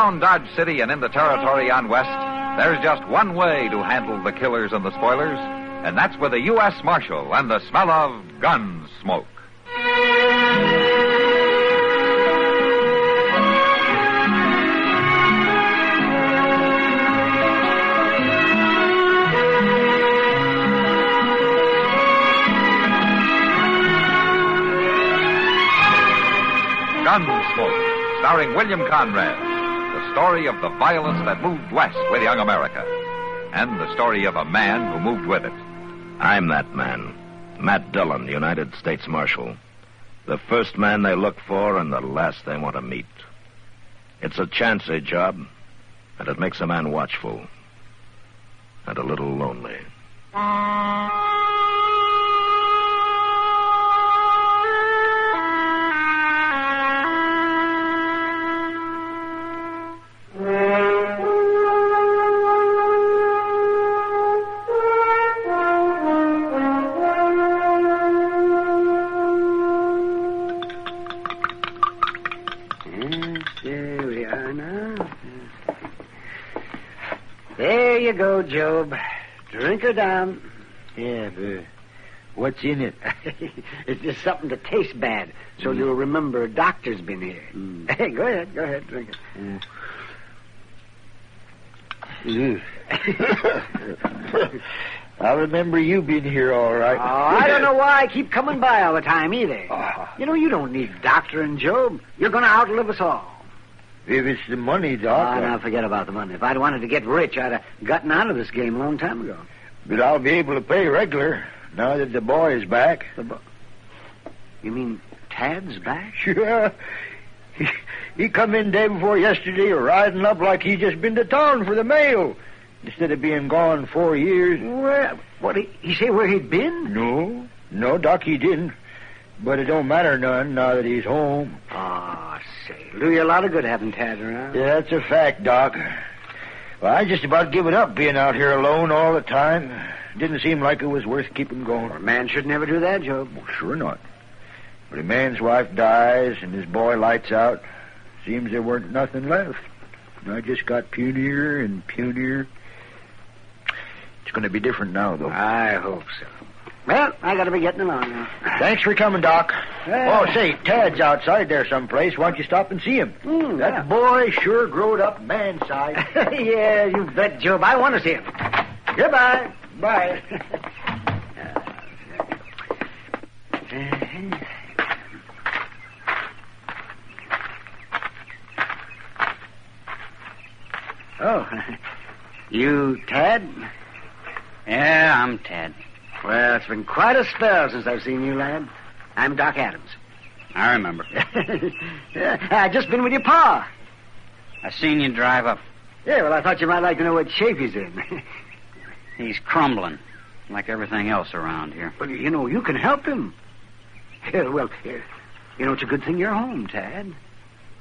Around Dodge City and in the territory on West, there's just one way to handle the killers and the spoilers, and that's with a U.S. Marshal and the smell of Gunsmoke. Gunsmoke, starring William Conrad, the story of the violence that moved west with young America, and the story of a man who moved with it. I'm that man, Matt Dillon, United States Marshal. The first man they look for and the last they want to meet. It's a chancy job, and it makes a man watchful and a little lonely. There we are now. There you go, Jobe. Drink her down. Yeah, but what's in it? It's just something to taste bad, so you'll remember a doctor's been here. Hey, go ahead, drink it. I remember you being here all right. Oh, I don't know why I keep coming by all the time either. You know, you don't need doctoring, Jobe. You're going to outlive us all. If it's the money, Doc. Oh, now forget about the money. If I'd wanted to get rich, I'd have gotten out of this game a long time ago. But I'll be able to pay regular now that the boy is back. You mean Tad's back? Sure. He come in day before yesterday riding up like he just been to town for the mail. Instead of being gone 4 years. Well, what, he say where he'd been? No, Doc, he didn't. But it don't matter none now that he's home. Oh, say, it'll do you a lot of good having Tad around. Yeah, that's a fact, Doc. Well, I just about given up being out here alone all the time. Didn't seem like it was worth keeping going. Well, a man should never do that, Jobe. Well, sure not. But a man's wife dies and his boy lights out. Seems there weren't nothing left. And I just got punier and punier. It's going to be different now, though. I hope so. Well, I got to be getting along now. Thanks for coming, Doc. Oh, say, Tad's outside there someplace. Why don't you stop and see him? That boy sure growed up man-sized. Yeah, you bet, Jobe. I want to see him. Goodbye. Bye. Oh, you Tad? Yeah, I'm Tad. Well, it's been quite a spell since I've seen you, lad. I'm Doc Adams. I remember. Yeah, I just been with your pa. I seen you drive up. Yeah, well, I thought you might like to know what shape he's in. He's crumbling, like everything else around here. But, you know, you can help him. Yeah, well, you know, it's a good thing you're home, Tad.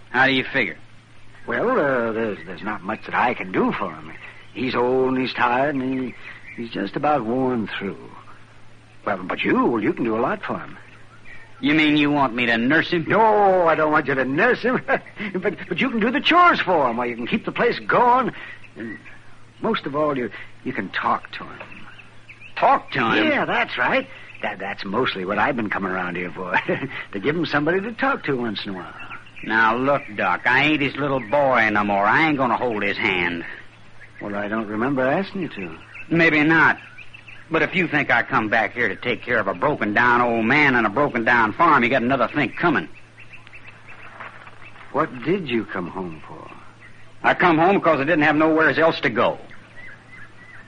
How do you figure? Well, there's not much that I can do for him. He's old and he's tired and he's just about worn through. Well, but you can do a lot for him. You mean you want me to nurse him? No, I don't want you to nurse him. but you can do the chores for him, or you can keep the place going. And most of all, you can talk to him. Talk to him? Yeah, that's right. That's mostly what I've been coming around here for. To give him somebody to talk to once in a while. Now, look, Doc, I ain't his little boy no more. I ain't gonna hold his hand. Well, I don't remember asking you to. Maybe not. But if you think I come back here to take care of a broken-down old man and a broken-down farm, you got another think coming. What did you come home for? I come home because I didn't have nowhere else to go.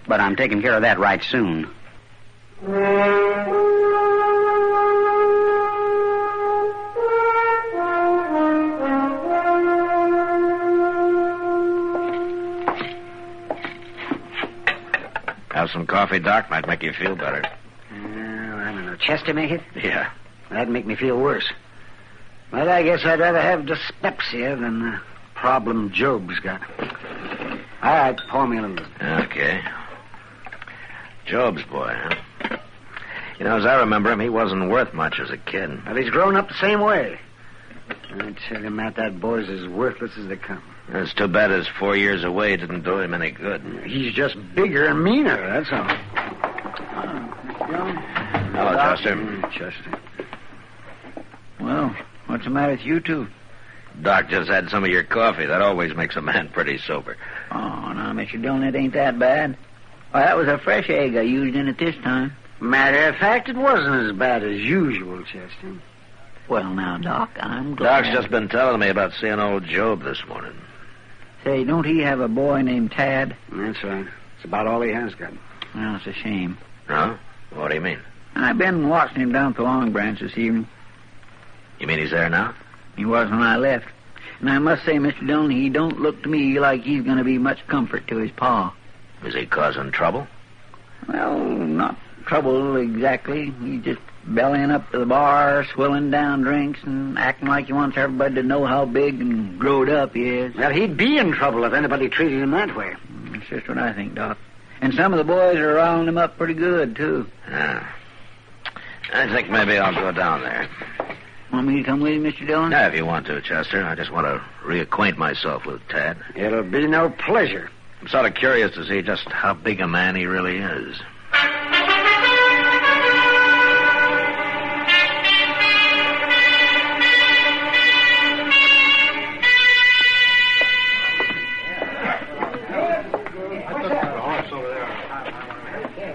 But I'm taking care of that right soon. Have some coffee, Doc? Might make you feel better. I don't know. Chester make it? Yeah. That'd make me feel worse. But I guess I'd rather have dyspepsia than the problem Jobe's got. All right, pour me a little. Okay. Jobe's boy, huh? You know, as I remember him, he wasn't worth much as a kid. Well, he's grown up the same way. I tell you, Matt, that boy's as worthless as they come. It's too bad his 4 years away didn't do him any good. He's just bigger and meaner, that's all. Hello, Chester. Chester. Well, what's the matter with you two? Doc just had some of your coffee. That always makes a man pretty sober. Oh, no, Mr. Dillon, it ain't that bad. Well, that was a fresh egg I used in it this time. Matter of fact, it wasn't as bad as usual, Chester. Well, now, Doc, I'm glad. Doc's just been telling me about seeing old Jobe this morning. Say, don't he have a boy named Tad? That's right. It's about all he has got. Well, it's a shame. No? What do you mean? I've been watching him down at the Long Branch this evening. You mean he's there now? He was when I left. And I must say, Mr. Dillon, he don't look to me like he's going to be much comfort to his pa. Is he causing trouble? Well, not trouble exactly. He's just bellying up to the bar, swilling down drinks, and acting like he wants everybody to know how big and growed up he is. Well, he'd be in trouble if anybody treated him that way. That's just what I think, Doc. And some of the boys are riling him up pretty good, too. Yeah. I think maybe I'll go down there. Want me to come with you, Mr. Dillon? Yeah, if you want to, Chester. I just want to reacquaint myself with Tad. It'll be no pleasure. I'm sort of curious to see just how big a man he really is.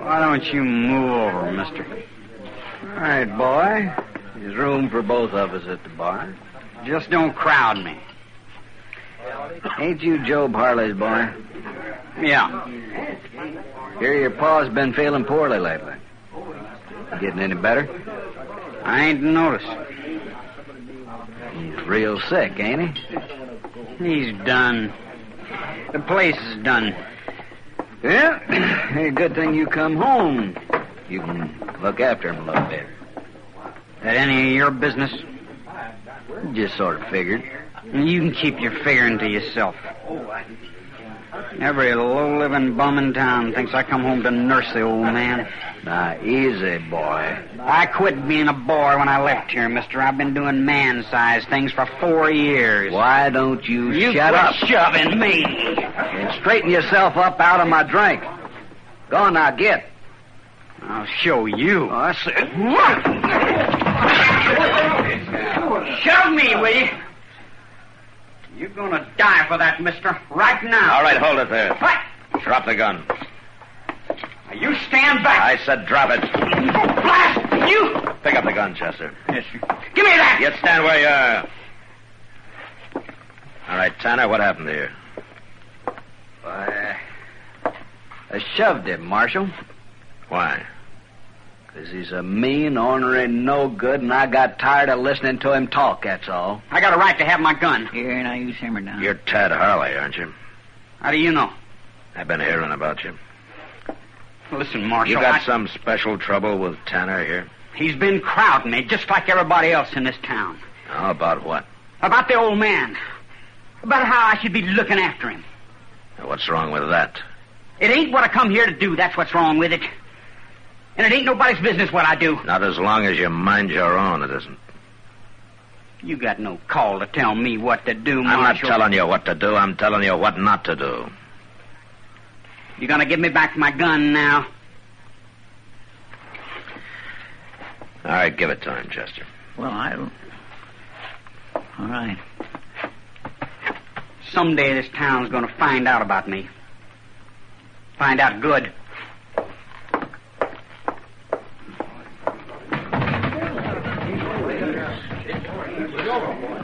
Why don't you move over, mister? All right, boy. There's room for both of us at the bar. Just don't crowd me. Ain't you Jobe Harley's boy? Yeah. Hear your pa's been feeling poorly lately. Getting any better? I ain't noticed. He's real sick, ain't he? He's done. The place is done. Yeah. Hey, good thing you come home. You can look after him a little bit. That any of your business? Just sort of figured. You can keep your figuring to yourself. Every low-living bum in town thinks I come home to nurse the old man. Now, easy, boy. I quit being a boy when I left here, mister. I've been doing man-sized things for 4 years. Why don't you shut quit up shoving me. and straighten yourself up out of my drink? Go on now, get. I'll show you. Oh, I see. Shove me, will you? You're gonna die for that, mister, right now. All right, hold it there. What? Drop the gun. Now, you stand back. I said drop it. Blast you! Pick up the gun, Chester. Yes, sir. Give me that! You stand where you are. All right, Tanner, what happened to you? I shoved him, Marshal. Why? Because he's a mean, ornery, no good, and I got tired of listening to him talk, that's all. I got a right to have my gun. Here, now you simmer down. You're Tad Harley, aren't you? How do you know? I've been hearing about you. Listen, Marshal. You got some special trouble with Tanner here? He's been crowding me just like everybody else in this town. Oh, about what? About the old man. About how I should be looking after him. What's wrong with that? It ain't what I come here to do, that's what's wrong with it. And it ain't nobody's business what I do. Not as long as you mind your own, it isn't. You got no call to tell me what to do, Marshal. I'm not telling you what to do. I'm telling you what not to do. You gonna give me back my gun now? All right, give it to him, Chester. Well, I don't... All right. Someday this town's gonna find out about me. Find out good.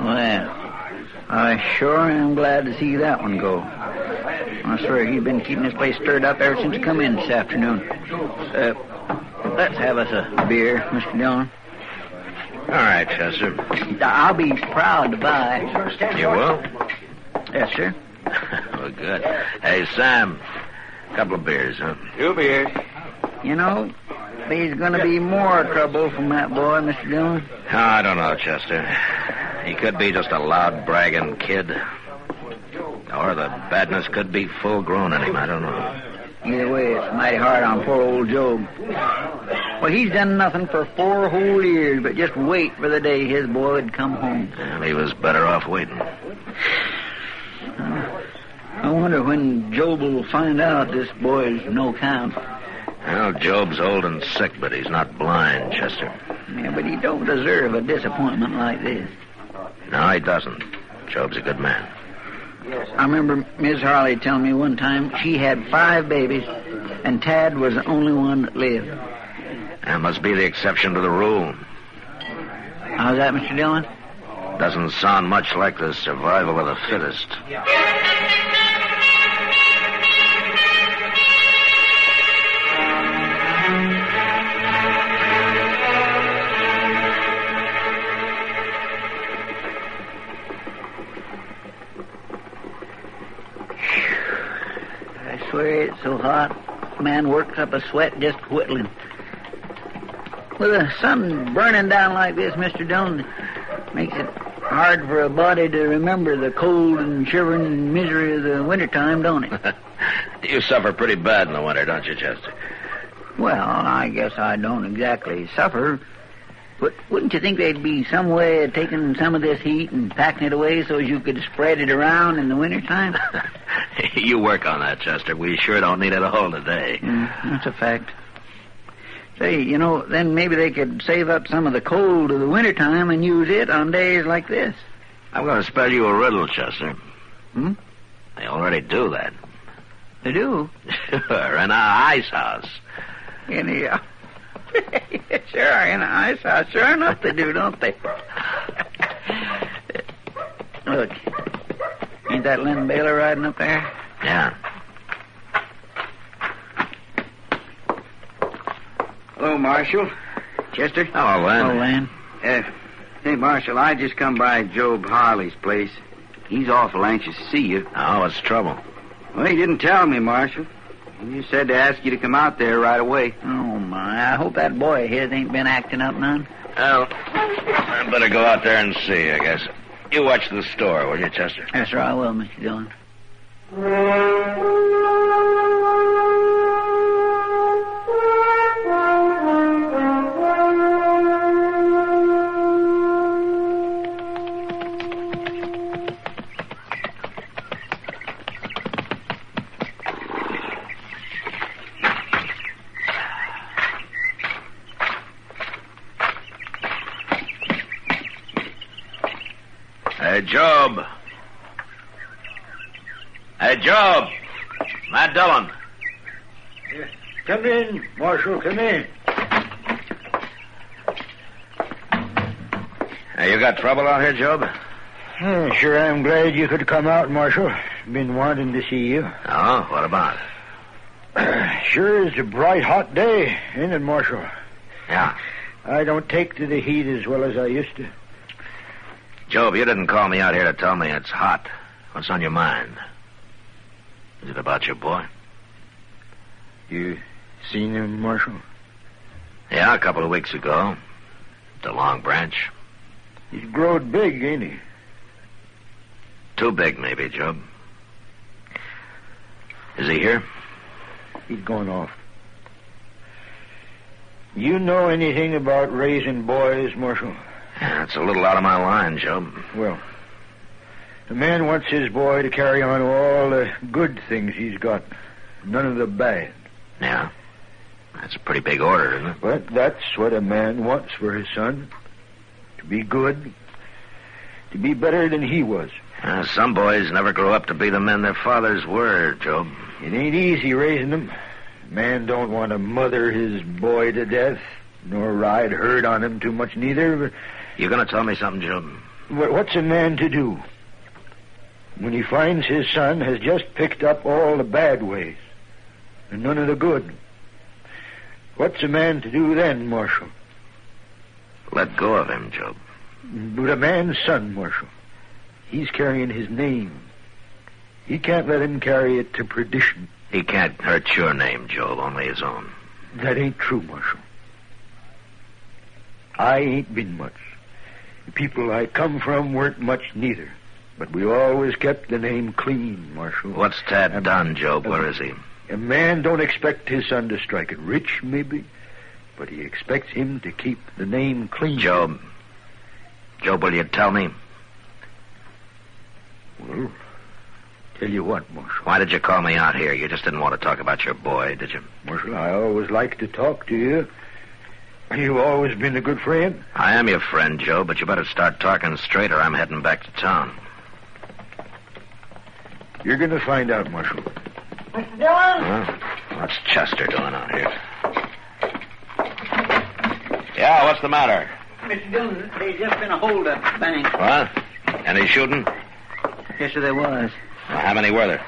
Well, I sure am glad to see that one go. I swear he's been keeping this place stirred up ever since he come in this afternoon. Let's have us a beer, Mr. Dillon. All right, Chester. I'll be proud to buy. You will? Yes, sir. Well, good. Hey, Sam, a couple of beers, huh? 2 beers. You know, there's going to be more trouble from that boy, Mr. Dillon. Oh, I don't know, Chester. He could be just a loud, bragging kid. Or the badness could be full-grown in him. I don't know. Either way, it's mighty hard on poor old Jobe. Well, he's done nothing for 4 whole years but just wait for the day his boy would come home. Well, he was better off waiting. wonder when Jobe will find out this boy's no count. Well, Jobe's old and sick, but he's not blind, Chester. Yeah, but he don't deserve a disappointment like this. No, he doesn't. Jobe's a good man. I remember Miss Harley telling me one time she had 5 babies, and Tad was the only one that lived. That must be the exception to the rule. How's that, Mr. Dillon? Doesn't sound much like the survival of the fittest. I swear it's so hot. Man works up a sweat just whittling. With the sun burning down like this, Mr. Dillon, makes it hard for a body to remember the cold and shivering misery of the wintertime, don't it? You suffer pretty bad in the winter, don't you, Chester? Well, I guess I don't exactly suffer. But wouldn't you think there'd be some way of taking some of this heat and packing it away so as you could spread it around in the wintertime? You work on that, Chester. We sure don't need it all today. That's a fact. Say, then maybe they could save up some of the cold of the wintertime and use it on days like this. I'm going to spell you a riddle, Chester. Hmm? They already do that. They do? Sure, in a ice house. Sure, in an ice house. Sure enough they do, don't they? Look, ain't that Len Baylor riding up there? Yeah. Hello, Marshal. Chester? Hello, Len. Oh, Len. Hey, Marshal, I just come by Jobe Harley's place. He's awful anxious to see you. Oh, what's the trouble? Well, he didn't tell me, Marshal. He just said to ask you to come out there right away. Oh, my. I hope that boy of his ain't been acting up none. Well, I better go out there and see, I guess. You watch the store, will you, Chester? Yes, sir, I will, Mr. Dillon. Hey, Jobe. Hey, Jobe. Matt Dillon. Come in, Marshal, come in. Hey, you got trouble out here, Jobe? Sure, I'm glad you could come out, Marshal. Been wanting to see you. Oh, what about? Sure is a bright, hot day, ain't it, Marshal? Yeah. I don't take to the heat as well as I used to. Jobe, you didn't call me out here to tell me it's hot. What's on your mind? Is it about your boy? You seen him, Marshal? Yeah, a couple of weeks ago. The Long Branch. He's growed big, ain't he? Too big, maybe, Jobe. Is he here? He's gone off. You know anything about raising boys, Marshal? Yeah, it's a little out of my line, Jobe. Well, the man wants his boy to carry on all the good things he's got, none of the bad. Yeah. That's a pretty big order, isn't it? But that's what a man wants for his son. To be good. To be better than he was. Some boys never grow up to be the men their fathers were, Jobe. It ain't easy raising them. Man don't want to mother his boy to death, nor ride herd on him too much neither. But You gonna tell me something, Jobe? what's a man to do when he finds his son has just picked up all the bad ways and none of the good? What's a man to do then, Marshal? Let go of him, Jobe. But a man's son, Marshal, he's carrying his name. He can't let him carry it to perdition. He can't hurt your name, Jobe, only his own. That ain't true, Marshal. I ain't been much. The people I come from weren't much neither. But we always kept the name clean, Marshal. What's Tad done, Jobe? Where is he? A man don't expect his son to strike it rich, maybe, but he expects him to keep the name clean. Jobe, will you tell me? Well, Tell you what, Marshal. Why did you call me out here? You just didn't want to talk about your boy, did you? Marshal, I always like to talk to you. You've always been a good friend. I am your friend, Joe, but you better start talking straight or I'm heading back to town. You're going to find out, Marshal. Mr. Dillon? Well, what's Chester doing out here? Yeah, what's the matter? Mr. Dillon, there's just been a hold-up at the bank. What? Any shooting? Yes, sir, there was. Well, how many were there?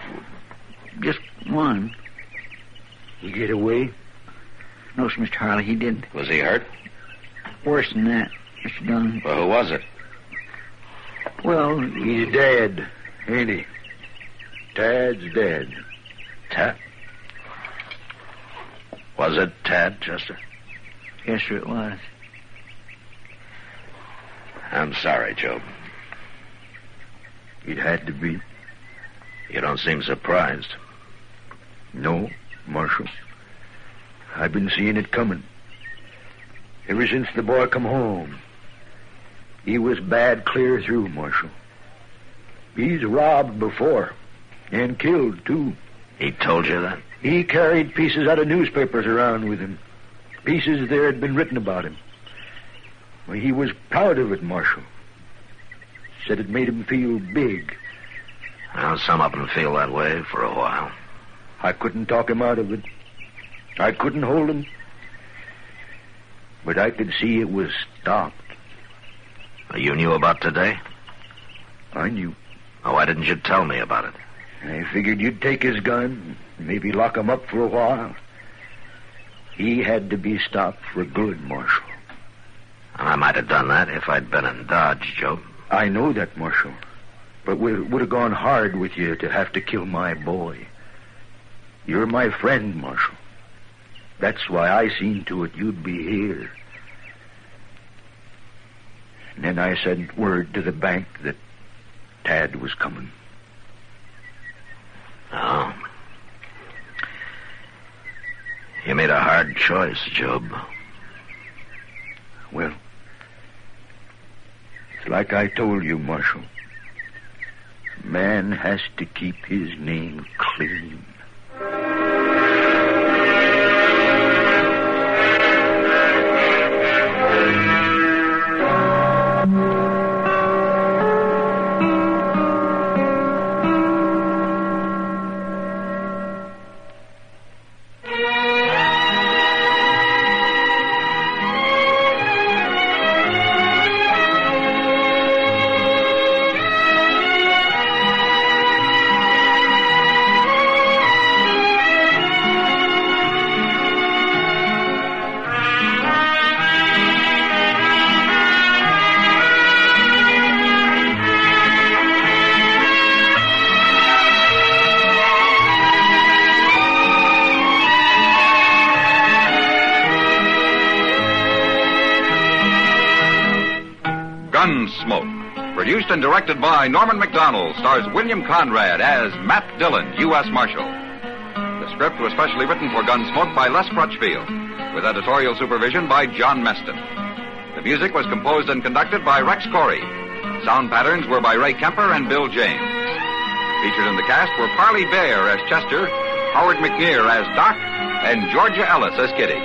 Just one. You get away? No, sir, Mr. Harley, he didn't. Was he hurt? Worse than that, Mr. Dillon. Well, who was it? Well, He's dead, ain't he? Tad's dead. Tad? Was it Tad, Chester? yes, sir, it was. I'm sorry, Joe. It had to be. You don't seem surprised. No, Marshal. I've been seeing it coming. Ever since the boy come home. He was bad clear through, Marshal. He's robbed before. And killed, too. He told you that? He carried pieces out of newspapers around with him. Pieces there had been written about him. Well, he was proud of it, Marshal. Said it made him feel big. Well, some of them feel that way for a while. I couldn't talk him out of it. I couldn't hold him. But I could see it was stopped. You knew about today? I knew. Oh, why didn't you tell me about it? I figured you'd take his gun, maybe lock him up for a while. He had to be stopped for good, Marshal. I might have done that if I'd been in Dodge, Joe. I know that, Marshal. But it would have gone hard with you to have to kill my boy. You're my friend, Marshal. That's why I seen to it you'd be here. And then I sent word to the bank that Tad was coming. Oh. You made a hard choice, Job. Well, it's like I told you, Marshal. Man has to keep his name clean. Gunsmoke, produced and directed by Norman Macdonald, stars William Conrad as Matt Dillon, U.S. Marshal. The script was specially written for Gunsmoke by Les Crutchfield, with editorial supervision by John Meston. The music was composed and conducted by Rex Corey. Sound patterns were by Ray Kemper and Bill James. Featured in the cast were Parley Bear as Chester, Howard McNear as Doc, and Georgia Ellis as Kitty.